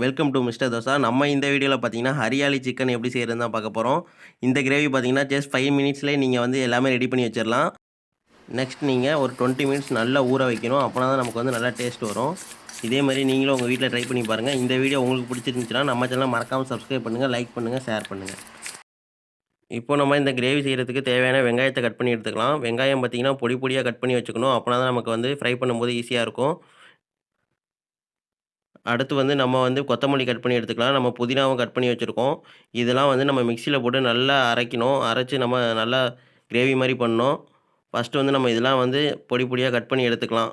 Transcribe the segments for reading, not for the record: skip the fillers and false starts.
Welcome to mister dosa. நம்ம இந்த வீடியோவில் பார்த்தீங்கன்னா ஹரியாலி சிக்கன் எப்படி செய்கிறதுன்னு தான் பார்க்க போகிறோம். இந்த கிரேவி பார்த்தீங்கன்னா ஜஸ்ட் 5 மினிட்ஸ்லேயே நீங்கள் வந்து எல்லாமே ரெடி பண்ணி வச்சிடலாம். நெக்ஸ்ட் நீங்கள் ஒரு 20 மினிட்ஸ் நல்லா ஊற வைக்கணும். அப்போனா தான் நமக்கு வந்து நல்லா டேஸ்ட் வரும். இதே மாதிரி நீங்களும் உங்கள் வீட்டில் ட்ரை பண்ணி பாருங்கள். இந்த வீடியோ உங்களுக்கு பிடிச்சிருந்துச்சுன்னா நம்ம சேனலை மறக்காமல் சப்ஸ்கிரைப் பண்ணுங்கள், லைக் பண்ணுங்கள், ஷேர் பண்ணுங்கள். இப்போ நம்ம இந்த கிரேவி செய்கிறதுக்கு தேவையான வெங்காயத்தை கட் பண்ணி எடுத்துக்கலாம். வெங்காயம் பார்த்தீங்கன்னா பொடி பொடியாக கட் பண்ணி வச்சுக்கணும். அப்போனா தான் நமக்கு வந்து ஃப்ரை பண்ணும்போது ஈஸியாக இருக்கும். அடுத்து வந்து நம்ம வந்து கொத்தமல்லி கட் பண்ணி எடுத்துக்கலாம். நம்ம புதினாவும் கட் பண்ணி வச்சுருக்கோம். இதெல்லாம் வந்து நம்ம மிக்ஸியில் போட்டு நல்லா அரைக்கணும். அரைச்சு நம்ம நல்லா கிரேவி மாரி பண்ணணும். ஃபஸ்ட்டு வந்து நம்ம இதெல்லாம் வந்து பொடி பொடியாக கட் பண்ணி எடுத்துக்கலாம்.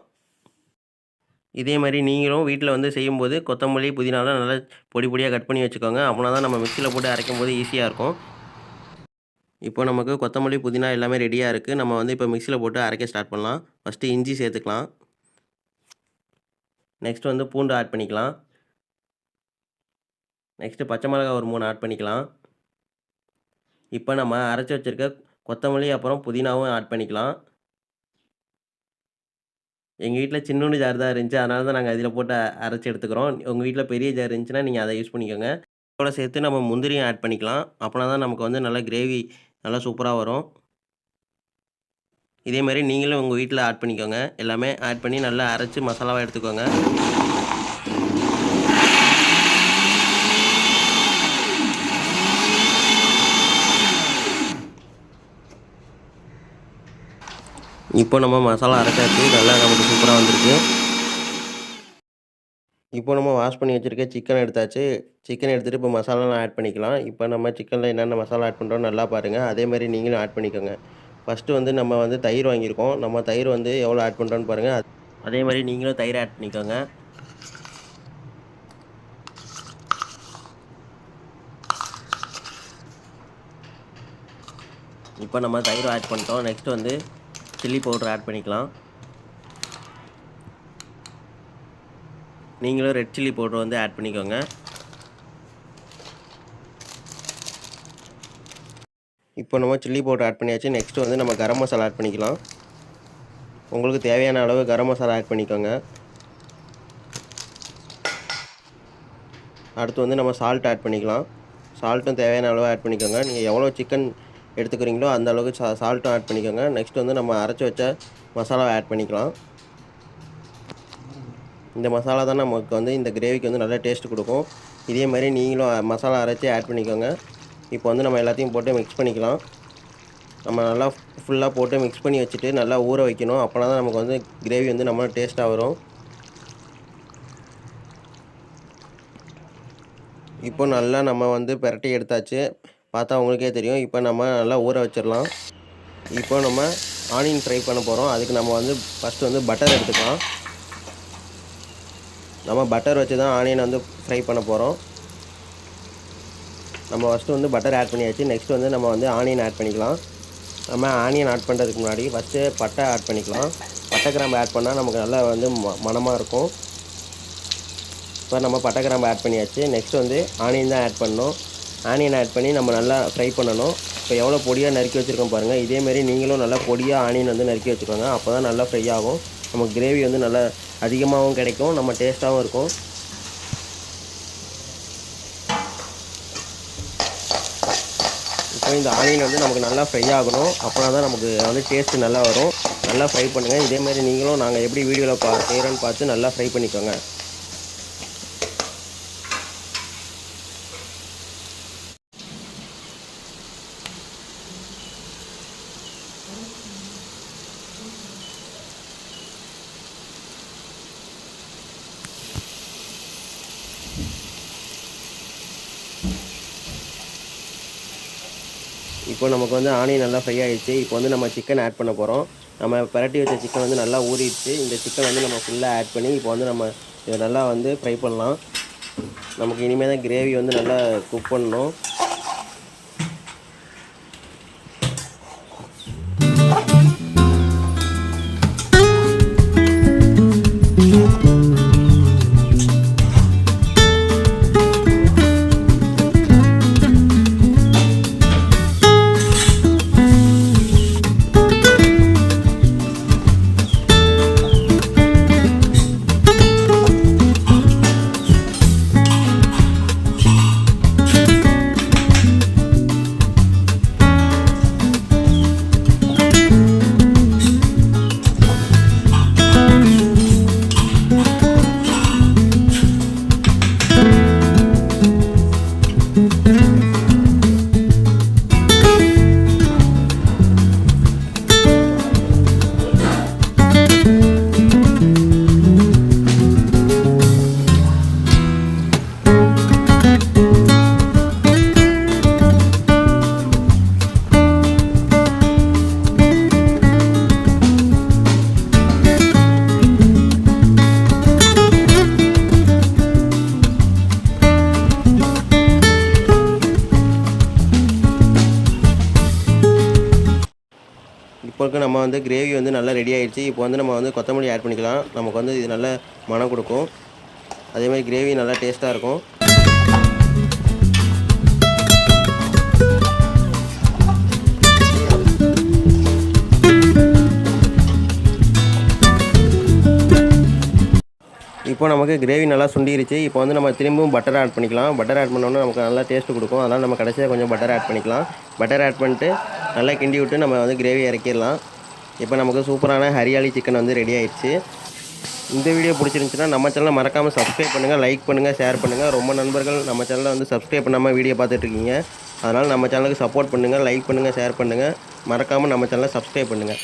இதே மாரி நீங்களும் வீட்டில் வந்து செய்யும்போது கொத்தமல்லி, புதினாலாம் நல்லா பொடி பொடியாக கட் பண்ணி வச்சுக்கோங்க. அப்போனா தான் நம்ம மிக்ஸியில் போட்டு அரைக்கும்போது ஈஸியாக இருக்கும். இப்போ நமக்கு கொத்தமல்லி, புதினா எல்லாமே ரெடியாக இருக்குது. நம்ம வந்து இப்போ மிக்ஸியில் போட்டு அரைக்க ஸ்டார்ட் பண்ணலாம். ஃபஸ்ட்டு இஞ்சி சேர்த்துக்கலாம். நெக்ஸ்ட் வந்து பூண்டு ஆட் பண்ணிக்கலாம். நெக்ஸ்ட்டு பச்சை மிளகாய் ஒரு 3 ஆட் பண்ணிக்கலாம். இப்போ நம்ம அரைச்சி வச்சுருக்க கொத்தமல்லி அப்புறம் புதினாவும் ஆட் பண்ணிக்கலாம். எங்கள் வீட்டில் சின்னோண்டு ஜார் தான் இருந்துச்சு. அதனால தான் நாங்கள் இதில் போட்டு அரைச்சி எடுத்துக்கிறோம். உங்கள் வீட்டில் பெரிய ஜார் இருந்துச்சுன்னா நீங்கள் அதை யூஸ் பண்ணிக்கோங்க. இதோட சேர்த்து நம்ம முந்திரியும் ஆட் பண்ணிக்கலாம். அப்போனா தான் நமக்கு வந்து நல்லா கிரேவி நல்லா சூப்பராக வரும். இதே மாதிரி நீங்களும் உங்கள் வீட்டில் ஆட் பண்ணிக்கோங்க. எல்லாமே ஆட் பண்ணி நல்லா அரைச்சி மசாலாவாக எடுத்துக்கோங்க. இப்போ நம்ம மசாலா அரைச்சாச்சு. நல்லா நமக்கு சூப்பராக வந்திருக்கு. இப்போ நம்ம வாஷ் பண்ணி வச்சுருக்க சிக்கன் எடுத்தாச்சு. சிக்கன் எடுத்துகிட்டு இப்போ மசாலாலாம் ஆட் பண்ணிக்கலாம். இப்போ நம்ம சிக்கனில் என்னென்ன மசாலா ஆட் பண்ணுறோம் நல்லா பாருங்கள். அதே மாதிரி நீங்களும் ஆட் பண்ணிக்கோங்க. ஃபஸ்ட்டு வந்து நம்ம வந்து தயிர் வாங்கியிருக்கோம். நம்ம தயிர் வந்து எவ்வளோ ஆட் பண்ணுறோன்னு பாருங்கள். அதே மாதிரி நீங்களும் தயிர் ஆட் பண்ணிக்கோங்க. இப்போ நம்ம தயிர் ஆட் பண்ணிட்டோம். நெக்ஸ்ட் வந்து சில்லி பவுடர் ஆட் பண்ணிக்கலாம். நீங்களும் ரெட் சில்லி பவுடர் வந்து ஆட் பண்ணிக்கோங்க. இப்போ நம்ம சில்லி பவுடர் ஆட் பண்ணியாச்சு. நெக்ஸ்ட் வந்து நம்ம கரம் மசாலா ஆட் பண்ணிக்கலாம். உங்களுக்கு தேவையான அளவு கரம் மசாலா ஆட் பண்ணிக்கோங்க. அடுத்து வந்து நம்ம சால்ட் ஆட் பண்ணிக்கலாம். சால்ட்டும் தேவையான அளவு ஆட் பண்ணிக்கோங்க. நீங்கள் எவ்வளோ சிக்கன் எடுத்துக்கிறீங்களோ அந்த அளவுக்கு சால்ட்டும் ஆட் பண்ணிக்கோங்க. நெக்ஸ்ட் வந்து நம்ம அரைச்சி வச்ச மசாலாவை ஆட் பண்ணிக்கலாம். இந்த மசாலா தான் நமக்கு வந்து இந்த கிரேவிக்கு வந்து நல்லா டேஸ்ட் கொடுக்கும். இதே மாதிரி நீங்களும் மசாலா அரைச்சி ஆட் பண்ணிக்கோங்க. இப்போ வந்து நம்ம எல்லாத்தையும் போட்டு மிக்ஸ் பண்ணிக்கலாம். நம்ம நல்லா ஃபுல்லாக போட்டு மிக்ஸ் பண்ணி வச்சுட்டு நல்லா ஊற வைக்கணும். அப்போனா தான் நமக்கு வந்து கிரேவி வந்து நம்ம டேஸ்ட்டாக வரும். இப்போ நல்லா நம்ம வந்து பிரட்டி எடுத்தாச்சு. பார்த்தா உங்களுக்கே தெரியும். இப்போ நம்ம நல்லா ஊற வச்சிடலாம். இப்போ நம்ம ஆனியன் ஃப்ரை பண்ண போகிறோம். அதுக்கு நம்ம வந்து ஃபஸ்ட்டு வந்து பட்டர் எடுத்துக்கலாம். நம்ம பட்டர் வச்சு தான் ஆனியன் வந்து ஃப்ரை பண்ண போகிறோம். நம்ம ஃபஸ்ட்டு வந்து பட்டர் ஆட் பண்ணியாச்சு. நெக்ஸ்ட் வந்து நம்ம வந்து ஆனியன் ஆட் பண்ணிக்கலாம். நம்ம ஆனியன் ஆட் பண்ணுறதுக்கு முன்னாடி ஃபஸ்ட்டு பட்டை ஆட் பண்ணிக்கலாம். பட்டை கிராம்பு ஆட் பண்ணால் நமக்கு நல்லா வந்து மணமாக இருக்கும். இப்போ நம்ம பட்டை கிராம்பு ஆட் பண்ணியாச்சு. நெக்ஸ்ட் வந்து ஆனியன் தான் ஆட் பண்ணணும். ஆனியன் ஆட் பண்ணி நம்ம நல்லா ஃப்ரை பண்ணணும். இப்போ எவ்வளோ பொடியாக நறுக்கி வச்சுருக்கோம் பாருங்கள். இதேமாரி நீங்களும் நல்லா பொடியாக ஆனியன் வந்து நறுக்கி வச்சுக்கோங்க. அப்போ தான் நல்லா ஃப்ரை ஆகும். நமக்கு கிரேவி வந்து நல்லா அதிகமாகவும் கிடைக்கும், நம்ம டேஸ்ட்டாகவும் இருக்கும். இப்போ இந்த ஆனியன் வந்து நமக்கு நல்லா ஃப்ரை ஆகணும். அப்போனா தான் நமக்கு வந்து டேஸ்ட்டு நல்லா வரும். நல்லா ஃப்ரை பண்ணுங்கள். இதேமாதிரி நீங்களும் நாங்கள் எப்படி வீடியோவில் செய்கிறோன்னு பார்த்து நல்லா ஃப்ரை பண்ணிக்கோங்க. இப்போ நமக்கு வந்து ஆனியன் நல்லா ஃப்ரை ஆகிடுச்சு. இப்போ வந்து நம்ம சிக்கன் ஆட் பண்ண போகிறோம். நம்ம பரட்டி வச்ச சிக்கன் வந்து நல்லா ஊறிடுச்சு. இந்த சிக்கன் வந்து நம்ம ஃபுல்லாக ஆட் பண்ணி இப்போ வந்து நம்ம இதை நல்லா வந்து ஃப்ரை பண்ணலாம். நமக்கு இனிமேல் தான் கிரேவி வந்து நல்லா குக் பண்ணணும். இப்போ நம்ம வந்து கிரேவி வந்து நல்லா ரெடி ஆயிடுச்சு. இப்போ வந்து நம்ம வந்து கொத்தமல்லி ஆட் பண்ணிக்கலாம். நமக்கு வந்து இது நல்ல மணம் கொடுக்கும். அதேமாதிரி கிரேவி நல்லா டேஸ்ட்டாக இருக்கும். இப்போ நமக்கு கிரேவி நல்லா சுண்டிருச்சு. இப்போ வந்து நம்ம திரும்பவும் பட்டர் ஆட் பண்ணிக்கலாம். பட்டர் ஆட் பண்ணோன்னா நமக்கு நல்லா டேஸ்ட்டு கொடுக்கும். அதனால் நம்ம கடைசியாக கொஞ்சம் பட்டர் ஆட் பண்ணிக்கலாம். பட்டர் ஆட் பண்ணிட்டு நல்லா கிண்டி விட்டு நம்ம வந்து கிரேவி இறக்கிடலாம். இப்போ நமக்கு சூப்பரான ஹரியாலி சிக்கன் வந்து ரெடி ஆயிடுச்சு. இந்த வீடியோ பிடிச்சிருந்துச்சுன்னா நம்ம சேனலை மறக்காமல் சப்ஸ்கிரைப் பண்ணுங்கள், லைக் பண்ணுங்கள், ஷேர் பண்ணுங்கள். ரொம்ப நண்பர்கள் நம்ம சேனலை வந்து சப்ஸ்கிரைப் பண்ணாமல் வீடியோ பார்த்துட்ருக்கீங்க. அதனால் நம்ம சேனலுக்கு சப்போர்ட் பண்ணுங்கள், லைக் பண்ணுங்கள், ஷேர் பண்ணுங்கள். மறக்காமல் நம்ம சேனலை சப்ஸ்கிரைப் பண்ணுங்கள்.